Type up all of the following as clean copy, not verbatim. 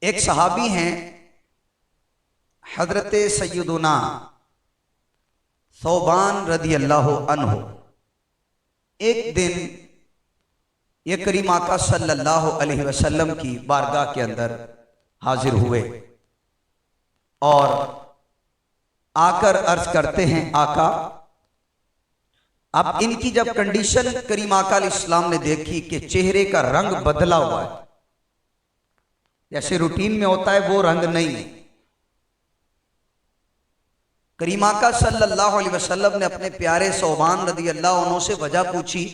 एक सहाबी हैं हजरत सैयदुना सौबान रदी अल्लाह अन्हु। एक दिन ये करीम आका सल्लल्लाहु अलैहि वसल्लम की बारगाह के अंदर हाजिर हुए और आकर अर्ज करते हैं, आका अब इनकी जब कंडीशन करीम आका इस्लाम ने देखी कि चेहरे का रंग बदला हुआ है, जैसे रूटीन में होता है वो रंग नहीं है। करीम आका सल्लल्लाहु अलैहि वसल्लम ने अपने प्यारे सौबान रदी अल्लाह अन्हु से वजह पूछी,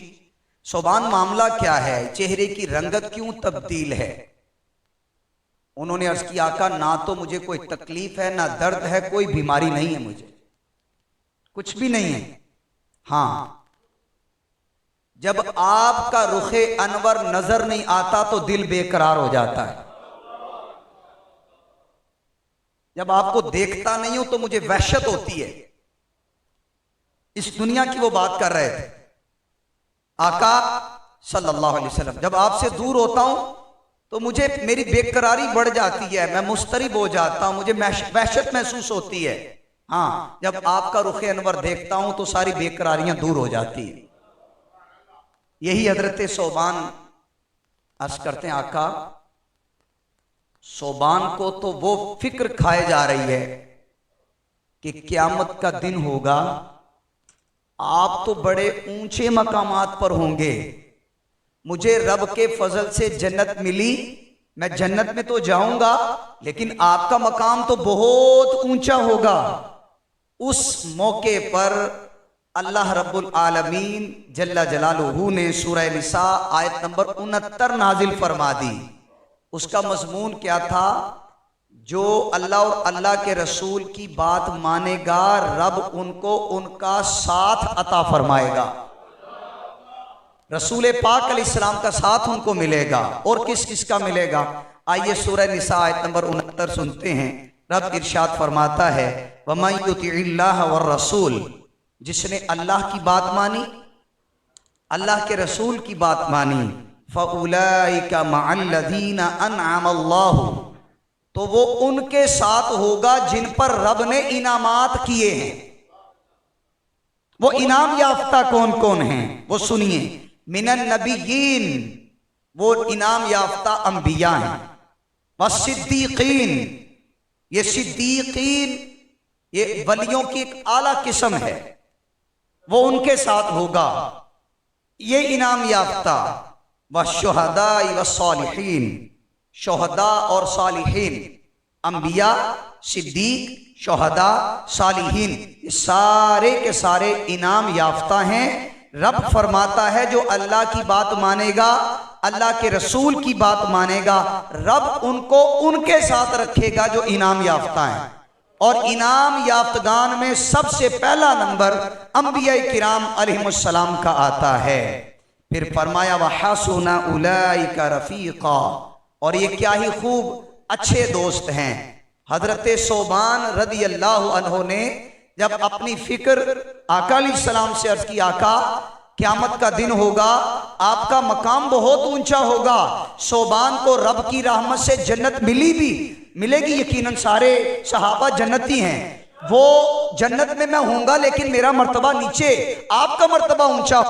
सौबान मामला क्या है, चेहरे की रंगत क्यों तब्दील है? उन्होंने अर्ज किया, आका ना तो मुझे कोई तकलीफ है, ना दर्द है, कोई बीमारी नहीं है, मुझे कुछ भी नहीं है। हाँ, जब आपका रुखे अनवर नजर नहीं आता तो दिल बेकरार हो जाता है। जब आपको देखता नहीं हो तो मुझे वहशत होती है। इस दुनिया की वो बात कर रहे थे आका सल्लल्लाहु अलैहि वसल्लम। जब आपसे दूर होता हूं तो मुझे मेरी बेकरारी बढ़ जाती है, मैं मुस्तरिब हो जाता हूं, मुझे वहशत महसूस होती है। हाँ, जब आपका रुखे अनवर देखता हूं तो सारी बेकरारियां दूर हो जाती है। यही हजरत सौबान अर्ज करते हैं, आका सौबान को तो वो फिक्र खाए जा रही है कि क़यामत का दिन होगा, आप तो बड़े ऊंचे मकामात पर होंगे, मुझे रब के फजल से जन्नत मिली, मैं जन्नत में तो जाऊंगा लेकिन आपका मकाम तो बहुत ऊंचा होगा। उस मौके पर अल्लाह रब्बुल आलमीन जल्ला जलालुहू ने सूरह निसा आयत नंबर 69 नाजिल फरमा दी। उसका मजमून क्या था? जो अल्लाह और अल्लाह के रसूल की बात मानेगा, रब उनको उनका साथ अता फरमाएगा। रसूल पाक अलैहिस्सलाम का साथ उनको मिलेगा। और किस किस का मिलेगा? आइए सूरह निसा आयत नंबर 69 सुनते हैं। रब इरशाद फरमाता है, वमन युतिइल्लाह वर रसूल, जिसने अल्लाह की बात मानी, अल्लाह के रसूल की बात मानी, फउलाइका मअल्लज़ीना अनअमल्लाहु, तो वो उनके साथ होगा जिन पर रब ने इनामात किए हैं। वो इनाम याफ्ता कौन कौन हैं वो सुनिए। मिनन नबिय्यीन, वो इनाम याफ्ता अंबिया हैं। वसिद्दीकीन, ये सिद्दीकीन ये वलियों की एक आला किस्म है, वो उनके साथ होगा ये इनाम याफ्ता। वशुहदा वस्सालिहीन, शुहदा और सालिहीन, अंबिया, सिद्दीक, शुहदा, सालिहीन, ये सारे के सारे इनाम याफ्ता हैं। रब फरमाता है जो अल्लाह की बात मानेगा, अल्लाह के रसूल की बात मानेगा, रब उनको उनके साथ रखेगा जो इनाम याफ्ता हैं। और इनाम याफ्तगान में सबसे पहला नंबर अंबिया किराम अलैहिमुस्सलाम का आता है। फिर फरमाया वहसुना उलाइका रफीका, और ये क्या ही खूब अच्छे दोस्त हैं। हजरत सौबान रदी अल्लाह अन्हु ने जब अपनी फिक्र आका अलैहिस्सलाम से अर्ज की, आका क़यामत का दिन होगा, आपका मकाम बहुत ऊंचा होगा, सौबान को रब की रहमत से जन्नत मिलेगी, यकीनन सारे सहाबा जन्नती हैं, वो जन्नत में मैं होऊंगा लेकिन मेरा मर्तबा नीचे, आपका मर्तबा ऊंचा।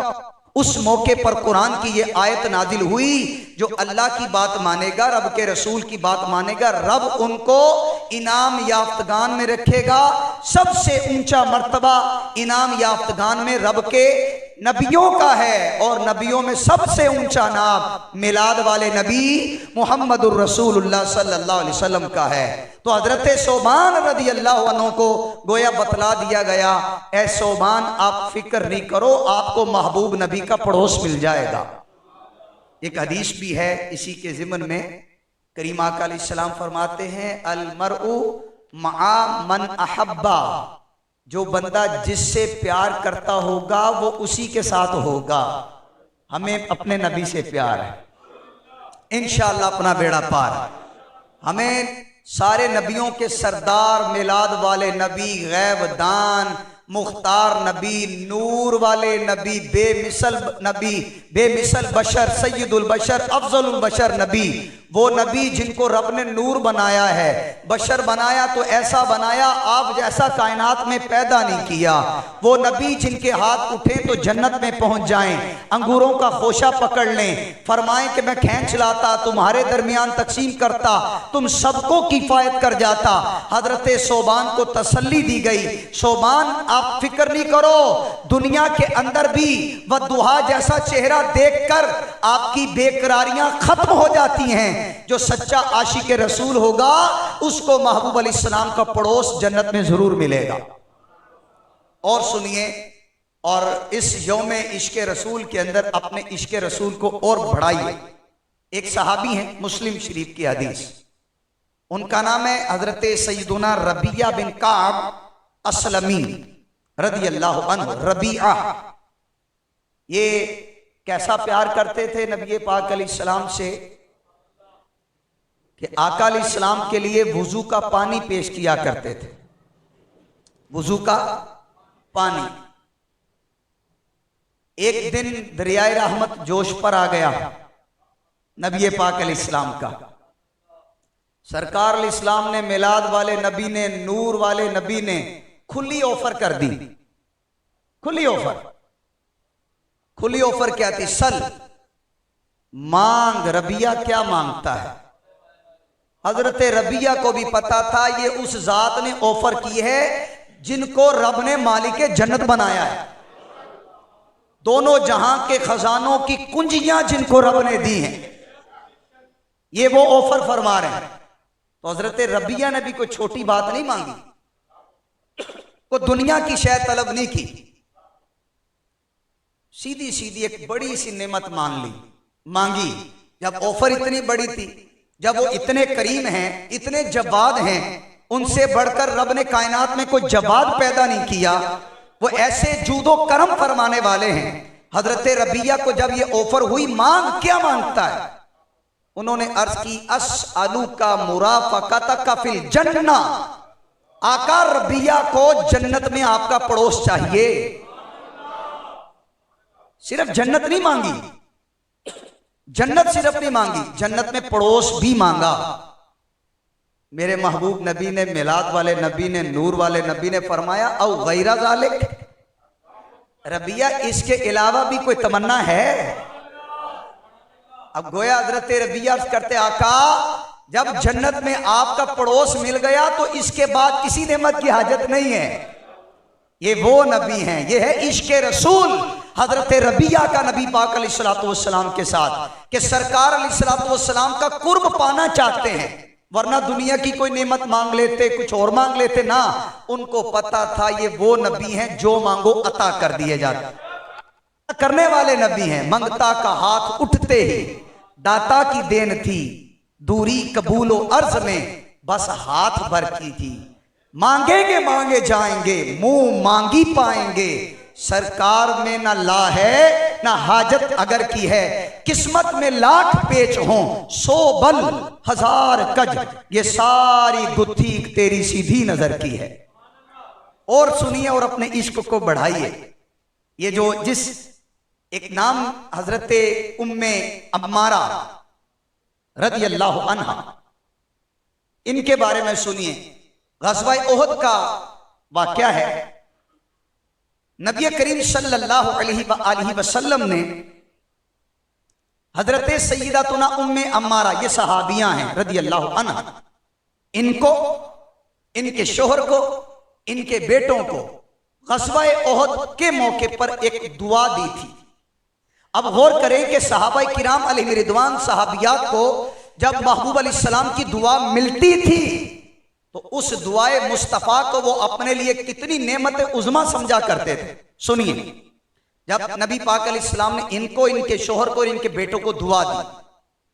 उस मौके पर कुरान की ये आयत नाजिल हुई, जो अल्लाह की बात मानेगा, रब के रसूल की बात मानेगा, रब उनको इनाम याफ्तगान में रखेगा। सबसे ऊंचा मर्तबा इनाम याफ्तगान में रब के नबियों का है, और नबियों में सबसे ऊंचा नाम मिलाद वाले नबी मुहम्मदुर रसूलुल्लाह सल्लल्लाहु अलैहि वसल्लम का है। तो हजरत सौबान रदी अल्लाह अन्हु को गोया बतला दिया गया, ऐ सौबान आप फिक्र नहीं करो, आपको महबूब नबी का पड़ोस मिल जाएगा। एक हदीस भी है इसी के ज़िमन में, करीम आका अलैहिस्सलाम फरमाते हैं, अल मरउ मआ मन अहब्बा, जो बंदा जिससे प्यार करता होगा वो उसी के साथ होगा। हमें अपने नबी से प्यार है, इंशाअल्लाह अपना बेड़ा पार। हमें सारे नबियों के सरदार, मिलाद वाले नबी, गैब दान, मुख्तार नबी, नूर वाले नबी, बेमिसल बशर, सैयदुल बशर, अफजलुल बशर नबी, वो नबी जिनको रब ने नूर बनाया है, बशर बनाया तो ऐसा बनाया आप जैसा कायनात में पैदा नहीं किया। वो नबी जिनके हाथ उठे तो जन्नत में पहुंच जाएं, अंगूरों का खोशा पकड़ लें, फरमाएं कि मैं खींच लाता, तुम्हारे दरमियान तकसीम करता, तुम सबको किफायत कर जाता। हजरत सोबान को तसल्ली दी गई, सोबान आप फिक्र नहीं करो, दुनिया के अंदर भी वद्दुहा जैसा चेहरा देखकर आपकी बेकरारियां खत्म हो जाती हैं। जो सच्चा आशिक रसूल होगा उसको महबूब अलैहिस्सलाम का पड़ोस जन्नत में जरूर मिलेगा। और सुनिए, और इस यौमे इश्क रसूल के अंदर अपने इश्क रसूल को और बढ़ाइए। एक सहाबी हैं, मुस्लिम शरीफ की हदीस, उनका नाम है हजरत सैयदुना रबिया बिन काब असलमी रदी अल्लाह अन्हु। रबिया ये कैसा प्यार करते थे नबी पाक अलैहिस्सलाम से कि आका अलैहिस्सलाम के लिए वुजू का पानी पेश किया करते थे, वुजू का पानी। एक दिन दरियाए रहमत जोश पर आ गया नबी पाक अलैहिस्सलाम का। सरकार अलैहिस्सलाम ने, मिलाद वाले नबी ने, नूर वाले नबी ने खुली ऑफर कर दी। खुली ऑफर, खुली ऑफर क्या थी? सल, मांग। रबिया क्या मांगता है? हजरत रबिया को भी पता था ये उस जात ने ऑफर की है जिनको रब ने मालिक जन्नत बनाया है, दोनों जहां के खजानों की कुंजियां जिनको रब ने दी हैं, ये वो ऑफर फरमा रहे हैं। तो हजरत रबिया ने भी कोई छोटी बात नहीं मांगी, को दुनिया की शय तलब नहीं की, सीधी सीधी एक बड़ी सी नेमत मांगी। जब ऑफर इतनी बड़ी थी, जब वो इतने करीम हैं, इतने जवाद हैं, उनसे बढ़कर रब ने कायनात में कोई जवाद पैदा नहीं किया, वो ऐसे जूदो करम फरमाने वाले हैं। हजरत रबिया को जब ये ऑफर हुई, मांग क्या मांगता है? उन्होंने अर्ज की, अस्अलु का मुराफकतका फिल जन्ना। आका रबिया को जन्नत में आपका पड़ोस चाहिए। सिर्फ जन्नत नहीं मांगी, जन्नत सिर्फ नहीं मांगी, जन्नत में पड़ोस भी मांगा। मेरे महबूब नबी ने, मिलाद वाले नबी ने, नूर वाले नबी ने फरमाया, औ गैरा ज़ालिक, रबिया इसके अलावा भी कोई तमन्ना है? अब गोया हजरत रबिया करते, आका जब जन्नत में आपका पड़ोस मिल गया तो इसके बाद किसी नेमत की हाजत नहीं है। ये वो नबी हैं, ये है इश्क रसूल हजरत रबिया का नबी पाक अलैहिस्सलातु वस्सलाम के साथ, कि सरकार अलैहिस्सलातु वस्सलाम का कुर्ब पाना चाहते हैं, वरना दुनिया की कोई नेमत मांग लेते, कुछ और मांग लेते ना। उनको पता था ये वो नबी हैं जो मांगो अता कर दिए जाते, करने वाले नबी हैं। मंगता का हाथ उठते ही दाता की देन थी, दूरी कबूलो अर्ज में बस हाथ भर की थी। मांगेंगे मांगे जाएंगे, मुंह मांगी पाएंगे, सरकार में ना ला है ना हाजत अगर की है, किस्मत में लाख पेच हों 100 बल 1000 कज, ये सारी गुत्थी तेरी सीधी नजर की है। और सुनिए और अपने इश्क को बढ़ाइए। ये जो जिस एक नाम हजरत उम्मे अम्मारा रज़ी अल्लाह अन्हा, इनके बारे में सुनिए। ग़ज़वा उहद का वाक़या है। नबी करीम सल्लल्लाहु अलैहि वसल्लम ने हजरत सय्यदतुना उम्मे अम्मारा, ये सहाबियां हैं रज़ी अल्लाह अन्हा, इनको, इनके शोहर को, इनके बेटों को ग़ज़वा उहद के मौके पर एक दुआ दी थी। अब गौर करें कि सहाबा किराम अलैहिम रिदवान सहाबियात को जब महबूब अलैहिस्सलाम की दुआ मिलती थी तो उस दुआए मुस्तफ़ा को वो अपने लिए कितनी नेमत उज़्मा समझा करते थे। सुनिए, जब नबी पाक अलैहिस्सलाम ने इनको, इनके शोहर को और इनके बेटों को दुआ दी,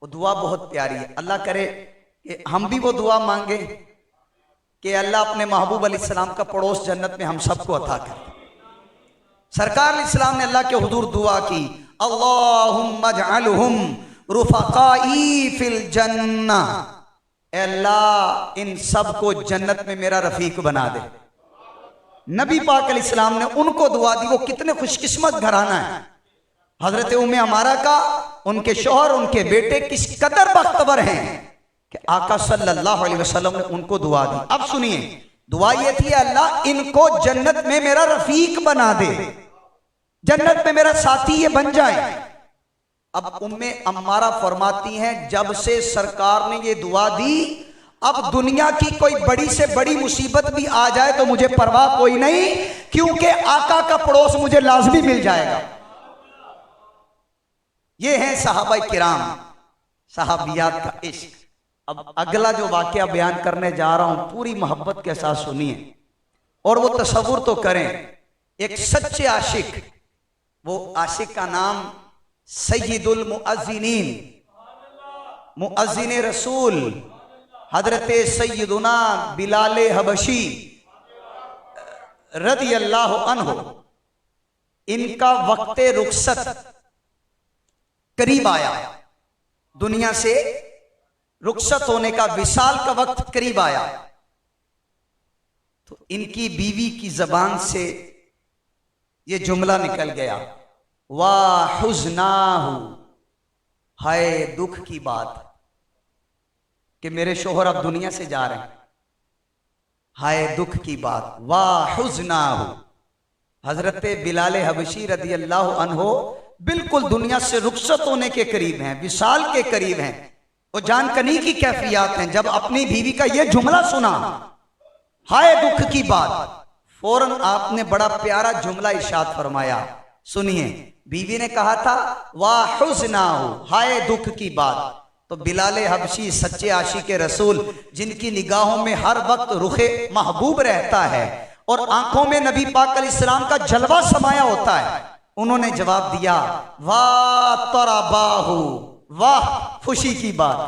वो दुआ बहुत प्यारी है। अल्लाह करे कि हम भी वो दुआ मांगे कि अल्लाह अपने महबूब अलैहिस्सलाम का पड़ोस जन्नत में हम सबको अता करे। सरकार अलैहिस्सलाम ने अल्लाह के हुजूर दुआ की, अल्लाहुम्मा जअलहुम रुफक़ाई फिल जन्ना, अल्लाह इन सब को जन्नत में मेरा रफीक बना दे। नबी पाक अलैहिस्सलाम ने उनको दुआ दी। वो कितने खुशकिस्मत घराना है। हजरत उम्मे अमारा का, उनके शौहर, उनके बेटे किस कदर बख्तवर हैं कि आका सल्लल्लाहु अलैहि वसल्लम ने उनको दुआ दी। अब सुनिए, दुआ ये थी, अल्लाह इनको जन्नत में मेरा रफीक बना दे, जन्नत में मेरा साथी ये बन जाए। अब उम्मे अम्मारा फरमाती हैं, जब से सरकार ने ये दुआ दी, अब दुनिया की कोई बड़ी से बड़ी मुसीबत भी आ जाए तो मुझे परवाह कोई नहीं, क्योंकि आका का पड़ोस मुझे लाजमी मिल जाएगा। ये है सहाबा किराम, सहाबियात का इश्क। अब अगला जो वाकया बयान करने जा रहा हूं, पूरी मोहब्बत के साथ सुनिए और वो तसव्वुर तो करें। एक सच्चे आशिक, वो आशिक का नाम सय्यदुल मुअज्जिनीन, मुअज्जिन रसूल हजरत सय्यदुना बिलाल हबशी रदी अल्लाह अन्हु, इनका वक्ते रुखसत करीब आया, दुनिया से रुखसत होने का, विसाल का वक्त करीब आया। तो इनकी बीवी की जबान से ये जुमला निकल गया, वाह हुज़्नाहु, हाय दुख की बात कि मेरे शोहर अब दुनिया से जा रहे हैं, हाय दुख की बात। वाह हुज़्नाहु, हजरत बिलाल हबशी रदी अल्लाह अन्हो बिल्कुल दुनिया से रुखसत होने के करीब हैं, विसाल के करीब हैं। वो जानकनी की कैफियत हैं। जब अपनी बीवी का ये जुमला सुना, हाय दुख की बात, फौरन आपने बड़ा प्यारा जुमला इरशाद फरमाया। सुनिए, बीवी ने कहा था वाह हुज़्नाहु, हाय दुख की बात। तो बिलाल हबशी सच्चे आशिक रसूल, जिनकी निगाहों में हर वक्त रुखे महबूब रहता है और आंखों में नबी पाक अलैहिस्सलाम का जलवा समाया होता है, उन्होंने जवाब दिया वाह तराबाहु, वाह खुशी की बात।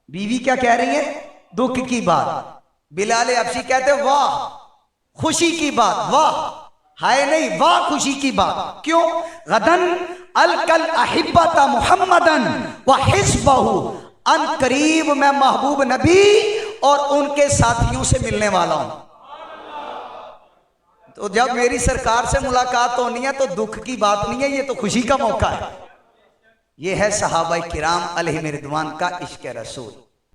बीवी क्या कह रही है? दुख की बात। बिलाल हबशी कहते वाह खुशी की बात, वाह हाय नहीं, वाह खुशी की बात। क्यों? गदन अलकल अहिब्बता मुहम्मदन व हिस्बहु, अन करीब मैं महबूब नबी और उनके साथियों से मिलने वाला हूं। तो जब मेरी सरकार से मुलाकात होनी है तो दुख की बात नहीं है, ये तो खुशी का मौका है। ये है सहाबा किराम अलैहिम रिदवान का इश्क रसूल।